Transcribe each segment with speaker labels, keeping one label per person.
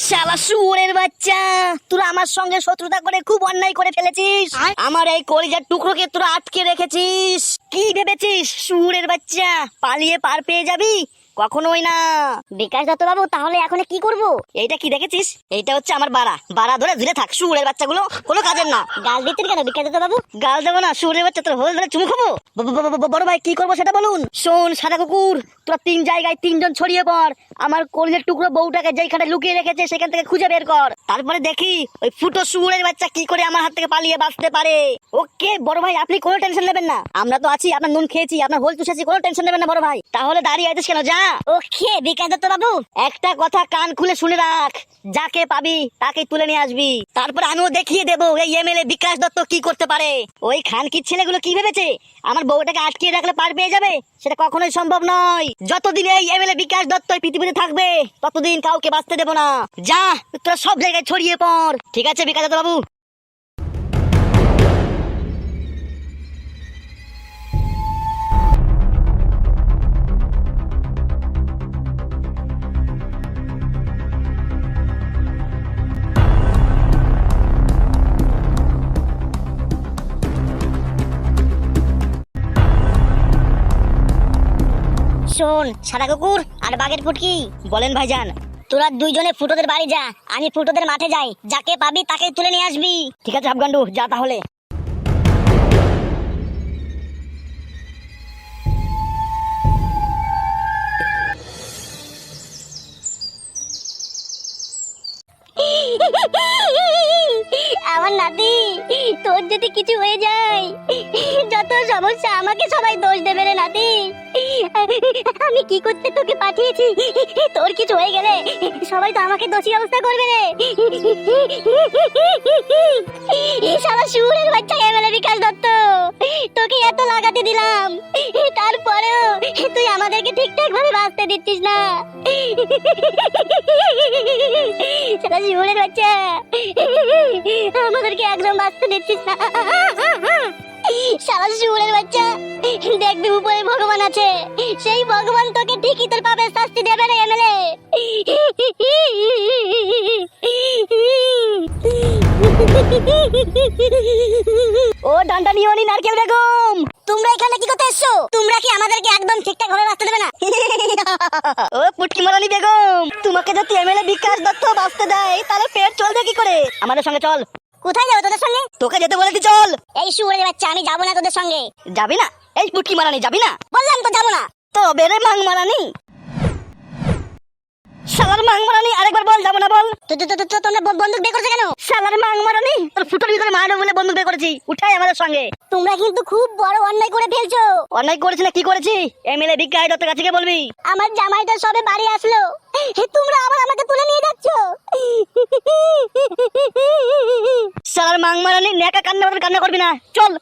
Speaker 1: শালা শুয়োরের বাচ্চা, তোরা আমার সঙ্গে শত্রুতা করে খুব অন্যায় করে ফেলেছিস। আমার এই কলিজার টুকরোকে তোরা আটকে রেখেছিস। কি ভেবেছিস শুয়োরের বাচ্চা পালিয়ে পার পেয়ে যাবি? কখনোই না।
Speaker 2: বিকাশ দত্ত বাবু, তাহলে এখন কি করব?
Speaker 1: এইটা কি দেখেছিস? এইটা হচ্ছে আমার বাড়া। বাড়া ধরে ধীরে থাক, শুয়োরের বাচ্চাগুলো কোনো কাজের না।
Speaker 2: গাল দিতেন কেন বিকাশ দত্ত বাবু?
Speaker 1: গাল দেবো না, শুয়োরের বাচ্চা তোর হোল ধরে চুমু খাবো। বড় ভাই কি করবো সেটা বলুন। শোন সাদা কুকুর, তোরা 3 জায়গায় 3 জন ছড়িয়ে পড়। আমার কলিজার টুকরো বউটাকে যেখানে লুকিয়ে রেখেছে সেখান থেকে খুঁজে বের কর। তারপরে দেখি ওই ফুটো শুয়োরের বাচ্চা কি করে আমার হাত থেকে পালিয়ে বাঁচতে পারে। ওকে বড় ভাই, আপনি কোনো টেনশন নেবেন না। আমরা তো আছি, আপনার নুন খেয়েছি, আপনার হোল চুষেছি, কোনো টেনশন নেবেন না বড় ভাই। তাহলে দাঁড়িয়ে আছিস কেন, যা।
Speaker 2: ওকে বিকাশ দত্ত বাবু,
Speaker 1: একটা কথা কান খুলে শুনে রাখ, যাকে পাবি তাকে তুলে নিয়ে আসবি। তারপর আমিও দেখিয়ে দেবো এই এমএলএ বিকাশ দত্ত কি করতে পারে। ওই খানকির ছেলেগুলো কি ভেবেছে আমার বউটাকে আটকিয়ে রাখলে পার পেয়ে যাবে? সেটা কখনোই সম্ভব নয়। যতদিন এই এমএলএ বিকাশ দত্ত এই পৃথিবীতে থাকবে ততদিন কাউকে বাঁচতে দেবো না। যা, তোরা সব জায়গায় ছড়িয়ে পড়। ঠিক আছে বিকাশ দত্ত বাবু?
Speaker 2: শোন সাদা কুকুর আর বাঘের ফুটকি,
Speaker 1: বলেন ভাইজান।
Speaker 2: তোরা দুইজনে ফুটোদের বাড়ি যা, আমি ফুটোদের মাঠে যাই। যাকে পাবি তাকে তুলে নিয়ে আসবি।
Speaker 1: ঠিক আছে আফগান্ডু, যা তাহলে।
Speaker 2: আমার নাতি, তোর যদি কিছু হয়ে যায়, যত সমস্যা আমাকে সবাই দোষ দেবে রে নাতি। আমি কি করতে তোকে পাঠিয়েছি, তোর কিছু হয়ে গেলে সবাই তো আমাকে দোষী অবস্থা করবে রে। শালা শুয়োরের বাচ্চা এমএলএ বিকাশ দত্ত, তোকে এত লাগাতে দিলাম, তারপরেও তুই আমাদেরকে ঠিকঠাক ভাবে বাঁচতে দিচ্ছিস না। শালা শুয়োরের বাচ্চা, আমাদেরকে একদম বাঁচতে দিচ্ছিস না। শালা শুয়োরের বাচ্চা, দেখবি উপরে ভগবান আছে, সেই ভগবান তোকে ঠিকই তোর পাপের শাস্তি দেবে রে এমএলএ।
Speaker 1: ও ডান্ডা নিওনি নারকেল বেগম,
Speaker 2: তোমরা এখানে কি করতে এসছো? তোমরা কি আমাদেরকে একদম ঠিকঠাক ভাবে বাঁচতে দেবে না?
Speaker 1: ও পুটকি মারানি বেগম, তোমাকে যদি এমএলএ বিকাশ দত্ত বাঁচতে দেয় তাহলে পেট চলবে কি করে? আমাদের সঙ্গে চল।
Speaker 2: কোথায় যাবো তোদের সঙ্গে?
Speaker 1: তোকে যেতে বলেছি, চল।
Speaker 2: এই শুয়োরের বাচ্চা, আমি যাবো না তোদের সঙ্গে।
Speaker 1: যাবি না? এই পুটকি মারানি যাবি না?
Speaker 2: বললাম তো যাবো না।
Speaker 1: তো বেরে মাং মারানি, শালার মাং মারানি, আরেকবার বল যাবো না বল।
Speaker 2: তোমরা বন্দুক বের করছো কেন?
Speaker 1: শালার মাং মারানি, তোর ফুটোর ভিতরে মারো বলে বন্দুক বের করেছি, উঠাই আমাদের সঙ্গে।
Speaker 2: তোমরা কিন্তু খুব বড় অন্যায় করে ফেলছো।
Speaker 1: অন্যায় করেছি না কি করেছি? এমএলএ বিকাশ দত্তের কাছে গিয়ে বলবি।
Speaker 2: আমার জামাইটা সবে বাড়ি আসলো, তোমরা আবার আমাকে তুলে নিয়ে যাচ্ছ।
Speaker 1: শালার মাং মারানি, নেকা কান্না করবি না, চল।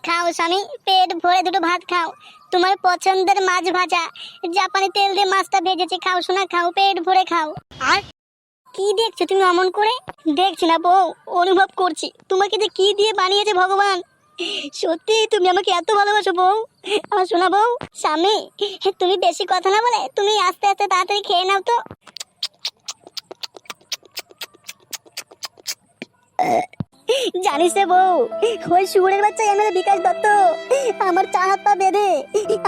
Speaker 2: খাও স্বামী, পেট ভরে দুটো ভাত খাও। তোমার পছন্দের মাছ ভাজা, জাপানি তেল দিয়ে মাছটা ভেজেছি, খাও শোনা, খাও, পেট ভরে খাও। আর কি দেখছো তুমি অমন করে? দেখছি না বউ, অনুভব করছি তোমাকে যে কি দিয়ে বানিয়েছে ভগবান। সত্যি তুমি আমাকে এত ভালোবাসো বউ, আমার শোনা বউ। স্বামী, তুমি বেশি কথা না বলে তুমি আস্তে আস্তে তাড়াতাড়ি খেয়ে নাও তো। জানিস রে বউ, ওই শুয়োরের বাচ্চা এমএলএ বিকাশ দত্ত আমার 4 হাত পা বেঁধে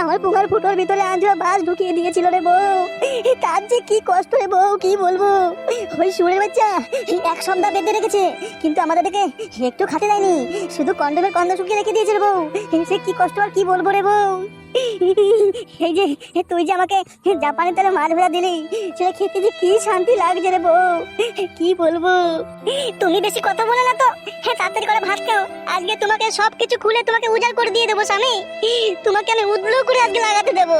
Speaker 2: আমার পুঙ্গার ফুটোর ভিতরে আঞ্জুয়া বাস ঢুকিয়ে দিয়েছিল রে বউ। তার যে কি কষ্ট রে বউ, কি বলবো। ওই শুয়োরের বাচ্চা 1 সপ্তাহ বেঁধে রেখেছে, কিন্তু আমাদেরকে একটু খাতে দেয়নি, শুধু কন্ডমের কন্দ শুকিয়ে রেখে দিয়েছে রে বউ। সে কি কষ্ট আর কি বলবো রে বউ। এই যে তুই যে আমাকে জাপানি তেলে মাছ ভেজা দিলি, সেটা খেতে যে কি শান্তি লাগছে রে বউ, কি বলবো। তুমি বেশি কথা বলে না তো, তাড়াতাড়ি করে ভাত খাও। আজকে তোমাকে সবকিছু খুলে তোমাকে উজাড় করে দিয়ে দেবো স্বামী। তোমাকে আমি উদলো করে আজকে লাগাতে দেবো।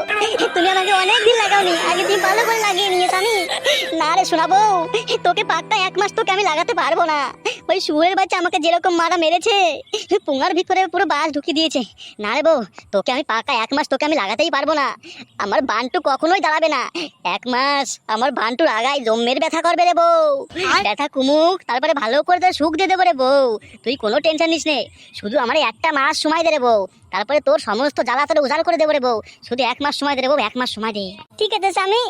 Speaker 2: তুমি আমাকে অনেকদিন লাগাওনি, আগে তুমি ভালো করে লাগিয়ে নিয়ে স্বামী। না রে শোনাবো, তোকে পাক্কা 1 মাস তোকে আমি লাগাতে পারবো না। ওই শুয়োরের বাচ্চা আমাকে যেরকম মারা মেরেছে, পুঙ্গার ভিতরে পুরো বাস ঢুকিয়ে দিয়েছে। না রে বউ, তোকে আমি পাক্কা 1 মাস মাস তোকে আমি লাগাতেই পারবো না। আমার বান্টু কখনোই দাঁড়াবে না। 1 মাস আমার বান্টুর আগায় জম্মের ব্যথা করবে রে বউ। ব্যথা কুমুক, তারপরে ভালো করে তোর সুখ দিয়ে দেবো রে বউ। তুই কোনো টেনশন নিস নে, শুধু আমার 1টা মাস সময় দে রে বউ। তারপরে তোর সমস্ত জ্বালা তোর উজাড় করে দেবো রে বউ। শুধু 1 মাস সময় দে রে বউ, 1 মাস সময় দে। ঠিক আছে স্বামী,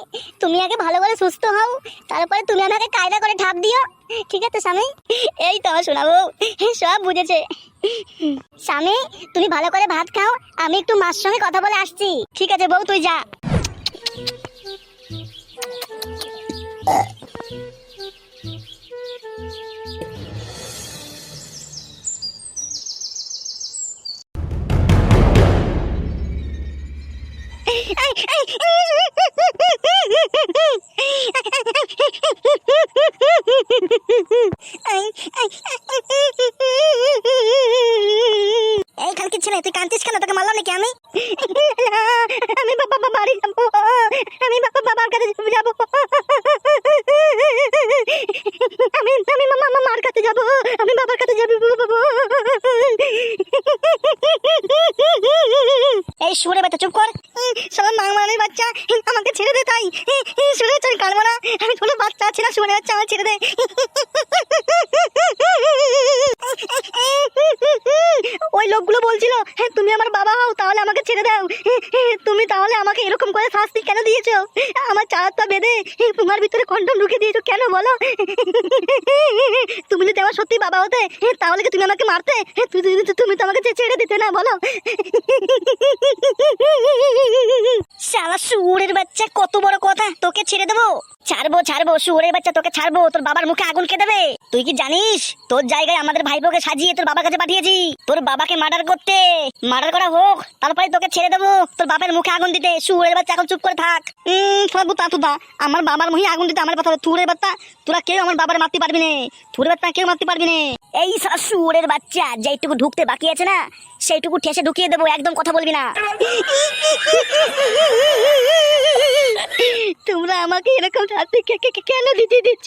Speaker 2: তুমি আগে ভালো করে সুস্থ হও, তারপরে তুমি আমাকে কায়দা করে ঠাপ দিও। ঠিক আছে স্বামী? এই তো আমার শোনাবো, সব বুঝেছে। স্বামী তুমি ভালো করে ভাত খাও, আমি একটু মার সঙ্গে কথা বলে আসছি। ঠিক আছে বউ, তুই যা। এই খানকি ছেলে, তুই কাঁদছিস কেন? তোকে মারলাম নাকি আমি? আমি বাড়ি যাবো, আমি বাবার কাছে যাবো, আমি মার কাছে যাবো, আমি বাবার কাছে যাবো। এই সুরে বাচ্চা চুপ কর, শালা মাংমারানির বাচ্চা, আমাকে ছেড়ে দে। তাই সুরে তুই কাঁদবো না, আমি কোনো বাচ্চা আছি না, সুরে বাচ্চা, আমার ছেড়ে দে। ওই লোকগুলো বলছিল তুমি আমার বাবা হও, তাহলে আমাকে ছেড়ে দাও। তুমি তাহলে আমাকে এরকম করে শাস্তি কেন দিয়েছো? আমার চারটা বেঁধে তোমার ভিতরে কন্ডম ঢুকে দিয়েছো কেন বলো? তুমি যদি আমার সত্যি বাবা হতে, তাহলে কি তুমি আমাকে মারতে? তুমি তো আমাকে ছেড়ে দিতে না, বলো? শালা শুয়োরের বাচ্চা, কত বড় কথা! তোকে ছেড়ে দেবো? ছাড়বো শুয়োরের বাচ্চা, তোকে ছাড়বো। তোর বাবার মুখে আগুন কে দেবে? তুই কি জানিস তোর জায়গায় আমাদের ভাইপোকে সাজিয়ে তোর বাবার কাছে পাঠিয়েছি তোর বাবাকে মার্ডার করতে। মার্ডার করা হোক, তারপরে তোকে ছেড়ে দেবো তোর বাপের মুখে আগুন দিতে। শুয়োরের বাচ্চা, এখন চুপ করে থাক। আমার বাবার মুখে আগুন দিতে আমার কথা? থুরের বাচ্চা, তোরা কেউ আমার বাবার মারতে পারবি না। থুরের বাচ্চা, কেউ মারতে পারবি না। এই শুয়োরের বাচ্চা, যেইটুকু ঢুকতে বাকি আছে না, সেইটুকু ঠেসে ঢুকিয়ে দেবো, একদম কথা বলবি না। তোমরা আমাকে এরকম শাস্তি কেন দিতে দিচ্ছ?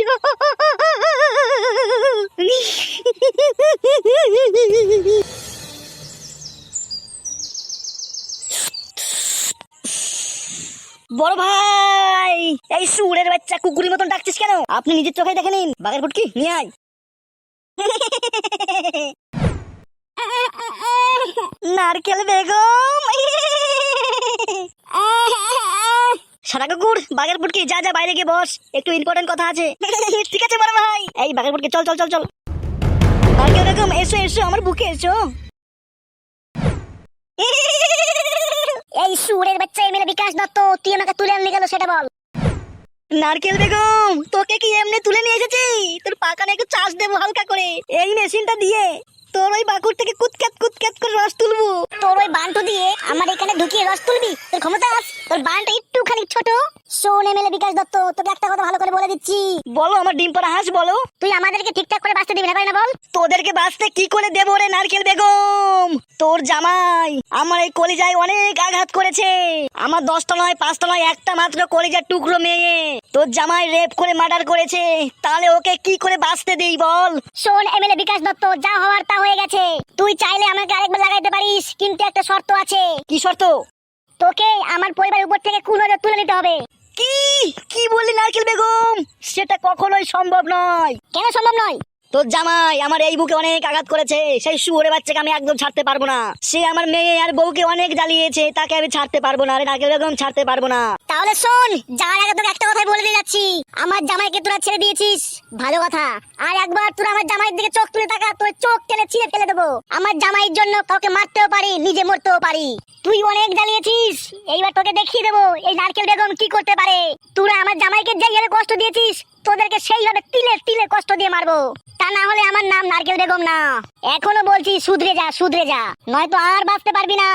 Speaker 2: বড় ভাই, এই শুয়োরের বাচ্চা কুকুরের মতন ডাকছিস কেন? আপনি নিজের চোখে দেখে নিন। বাঘের ফুটকি নিয়ে আয়। নারকেল বেগম, সাদা কুকুর, বাঘের ফুটকি, যা যা বাইরে গিয়ে বস, একটু ইম্পর্টেন্ট কথা আছে। ঠিক আছে বড় ভাই। এই বাঘের ফুটকি, চল চল চল চল। নারকেল বেগম, এসো এসো, আমার বুকে এসো। এই শুয়োরের বাচ্চা এমএলএ বিকাশ দত্ত, তুই আমাকে তুলে আনলি কেন সেটা বল। নারকেল বেগম, তোকে কি এমনি তুলে নিয়ে এসেছি? তোর পাকানে একটু চাষ দেবো হালকা করে, এই মেশিনটা দিয়ে তোর ওই বাকুর থেকে কুতকাত করে রস তুলবো। তোর ওই বান্টু দিয়ে আমার এখানে ঢুকিয়ে রস তুলবি? তোর ক্ষমতা আছে? তোর বানটা একটুখানি ছোট। শোন এমএলএ বিকাশ দত্ত, তোকে একটা কথা ভালো করে বলে দিচ্ছি। বলো আমার ডিম পড়া হাঁস, বলো। তুই আমাদেরকে ঠিকঠাক করে বাঁচতে দিবি না, তাই না বল? তোদেরকে বাঁচতে কি করে দেবো রে নারকেল বেগম? তোর জামাই আমার এই কলিজায় অনেক আঘাত করেছে। আমার 10টা নয়, 5টা নয়, একটা মাত্র কলিজার টুকরো মেয়ে তোর জামাই রেপ করে মার্ডার করেছে। তাহলে ওকে কি করে বাঁচতে দেই বল? শোন এমএলএ বিকাশ দত্ত, যা হওয়ার তা হয়ে গেছে। তুই চাইলে আমাকে আরেকবার লাগাইতে পারিস, কিন্তু একটা শর্ত আছে। কি শর্ত? তোকে আমার পরিবারের উপর থেকে 1,000 তুলে নিতে হবে। কি কি বললি নারকেল বেগম? সেটা কখনোই সম্ভব নয়। কেন সম্ভব নয়? তোর জামাই আমার এই বুকে অনেক আঘাত করেছে, সেই শুয়োরের বাচ্চাকে আমি একদম ছাড়তে পারবো না। সে আমার মেয়ে আর বউকে অনেক জ্বালিয়েছে, তাকে আমি ছাড়তে পারবো না রে নারকেল বেগম, ছাড়তে পারবো না। তাহলে শোন, যাওয়ার আগে তোকে একটা কথাই বলে দিয়ে যাচ্ছি। আমার জামাইকে তোরা ছেড়ে দিয়েছিস, ভালো কথা। আর একবার তোরা আমার জামাইয়ের দিকে চোখ তুলে তাকা, তোর চোখ টেনে ছিঁড়ে ফেলে দেবো। আমার জামাইয়ের জন্য কাউকে মারতেও পারি, নিজে মরতেও পারি। তুই অনেক জ্বালিয়েছিস, এইবার তোকে দেখিয়ে দেবো এই নারকেল বেগম কি করতে পারে। তোরা আমার জামাইকে যেইভাবে কষ্ট দিয়েছিস, তোদেরকে সেইভাবে তিলে তিলে কষ্ট দিয়ে মারবো। তা না হলে আমার নাম নারকেল বেগম না। এখনো বলছি, শুধরে যা, নয়তো আর বাঁচতে পারবি না।